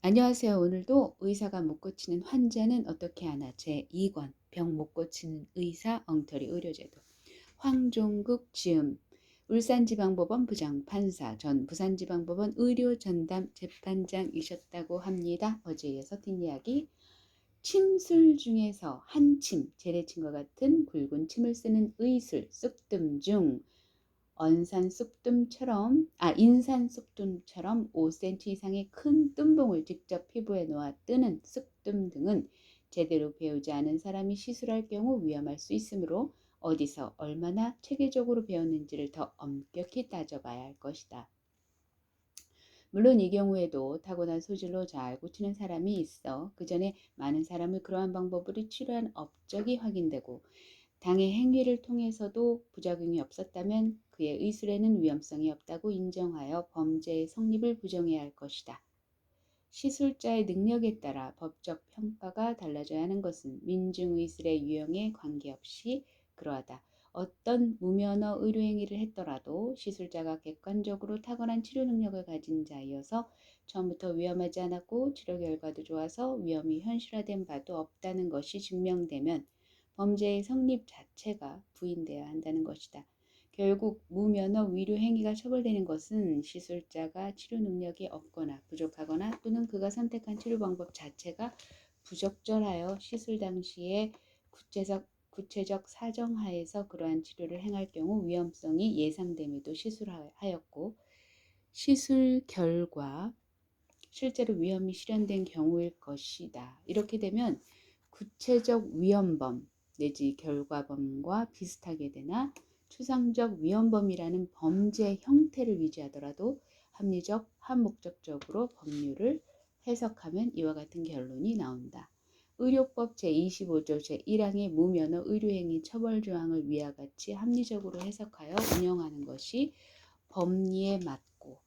안녕하세요. 오늘도 의사가 못 고치는 환자는 어떻게 하나 제2권 병 못 고치는 의사 엉터리 의료제도 황종국 지음 울산지방법원 부장판사 전 부산지방법원 의료전담 재판장이셨다고 합니다. 어제 이어서 뒷이야기 침술 중에서 한침, 재래침과 같은 굵은 침을 쓰는 의술, 쑥뜸 중 인산 쑥뜸처럼 5cm 이상의 큰 뜸봉을 직접 피부에 놓아 뜨는 쑥뜸 등은 제대로 배우지 않은 사람이 시술할 경우 위험할 수 있으므로 어디서 얼마나 체계적으로 배웠는지를 더 엄격히 따져봐야 할 것이다. 물론 이 경우에도 타고난 소질로 잘 고치는 사람이 있어 그 전에 많은 사람을 그러한 방법으로 치료한 업적이 확인되고 당의 행위를 통해서도 부작용이 없었다면 그의 의술에는 위험성이 없다고 인정하여 범죄의 성립을 부정해야 할 것이다. 시술자의 능력에 따라 법적 평가가 달라져야 하는 것은 민중의술의 유형에 관계없이 그러하다. 어떤 무면허 의료행위를 했더라도 시술자가 객관적으로 탁월한 치료 능력을 가진 자이어서 처음부터 위험하지 않았고 치료 결과도 좋아서 위험이 현실화된 바도 없다는 것이 증명되면 범죄의 성립 자체가 부인되어야 한다는 것이다. 결국 무면허 위료 행위가 처벌되는 것은 시술자가 치료 능력이 없거나 부족하거나 또는 그가 선택한 치료 방법 자체가 부적절하여 시술 당시에 구체적 사정 하에서 그러한 치료를 행할 경우 위험성이 예상됨에도 시술하였고 시술 결과 실제로 위험이 실현된 경우일 것이다. 이렇게 되면 구체적 위험범 내지 결과범과 비슷하게 되나 추상적 위험범이라는 범죄 형태를 위지하더라도 합리적, 한목적적으로 법률을 해석하면 이와 같은 결론이 나온다. 의료법 제25조 제1항의 무면허 의료행위 처벌조항을 위와 같이 합리적으로 해석하여 운영하는 것이 법리에 맞고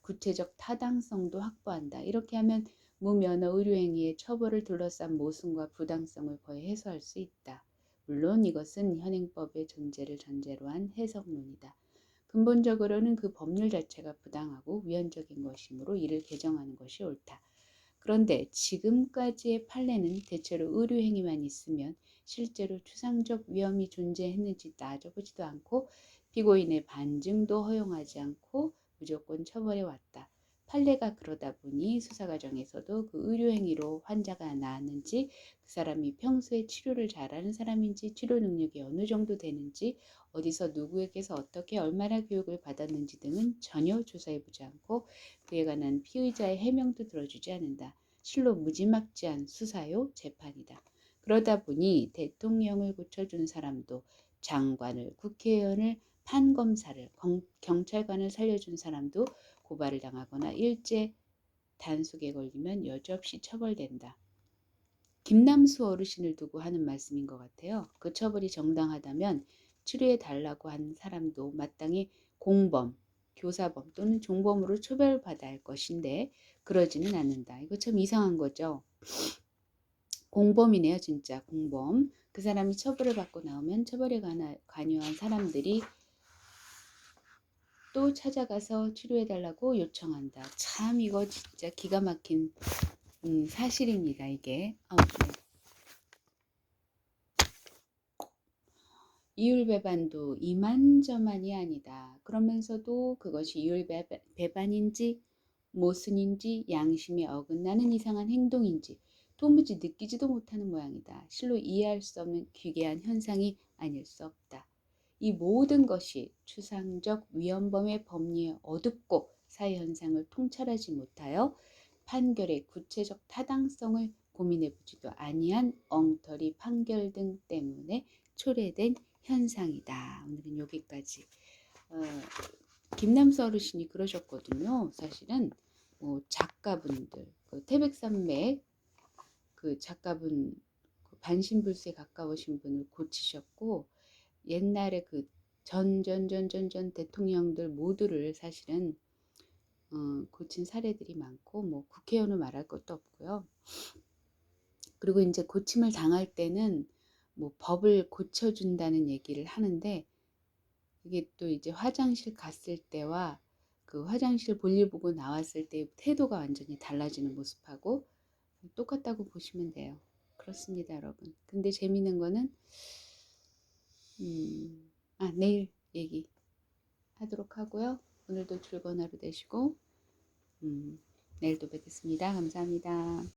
구체적 타당성도 확보한다. 이렇게 하면 무면허 의료행위의 처벌을 둘러싼 모순과 부당성을 거의 해소할 수 있다. 물론 이것은 현행법의 존재를 전제로 한 해석론이다. 근본적으로는 그 법률 자체가 부당하고 위헌적인 것이므로 이를 개정하는 것이 옳다. 그런데 지금까지의 판례는 대체로 의료행위만 있으면 실제로 추상적 위험이 존재했는지 따져보지도 않고 피고인의 반증도 허용하지 않고 무조건 처벌해 왔다. 판례가 그러다 보니 수사 과정에서도 그 의료행위로 환자가 나았는지 그 사람이 평소에 치료를 잘하는 사람인지 치료 능력이 어느 정도 되는지 어디서 누구에게서 어떻게 얼마나 교육을 받았는지 등은 전혀 조사해보지 않고 그에 관한 피의자의 해명도 들어주지 않는다. 실로 무지막지한 수사요 재판이다. 그러다 보니 대통령을 고쳐준 사람도 장관을, 국회의원을, 판검사를, 경찰관을 살려준 사람도 고발을 당하거나 일제 단속에 걸리면 여지없이 처벌된다. 김남수 어르신을 두고 하는 말씀인 것 같아요. 그 처벌이 정당하다면 치료해 달라고 한 사람도 마땅히 공범, 교사범 또는 종범으로 처벌받아야 할 것인데 그러지는 않는다. 이거 참 이상한 거죠. 공범이네요, 진짜 공범. 그 사람이 처벌을 받고 나오면 처벌에 관여한 사람들이 또 찾아가서 치료해달라고 요청한다. 참 이거 진짜 기가 막힌 사실입니다, 이게. 네. 이율배반도 이만저만이 아니다. 그러면서도 그것이 이율배반인지 모순인지 양심에 어긋나는 이상한 행동인지 도무지 느끼지도 못하는 모양이다. 실로 이해할 수 없는 기괴한 현상이 아닐 수 없다. 이 모든 것이 추상적 위헌범의 법리에 어둡고 사회현상을 통찰하지 못하여 판결의 구체적 타당성을 고민해보지도 아니한 엉터리 판결 등 때문에 초래된 현상이다. 오늘은 여기까지. 김남수 어르신이 그러셨거든요. 사실은 작가분들, 그 태백산맥 그 작가분 반신불수에 가까우신 분을 고치셨고 옛날에 그 전 대통령들 모두를 사실은 고친 사례들이 많고 뭐 국회의원을 말할 것도 없고요. 그리고 이제 고침을 당할 때는 뭐 법을 고쳐준다는 얘기를 하는데 이게 또 이제 화장실 갔을 때와 그 화장실 볼일 보고 나왔을 때 태도가 완전히 달라지는 모습하고 똑같다고 보시면 돼요. 그렇습니다, 여러분. 근데 재밌는 거는 내일 얘기하도록 하고요. 오늘도 즐거운 하루 되시고 내일 또 뵙겠습니다. 감사합니다.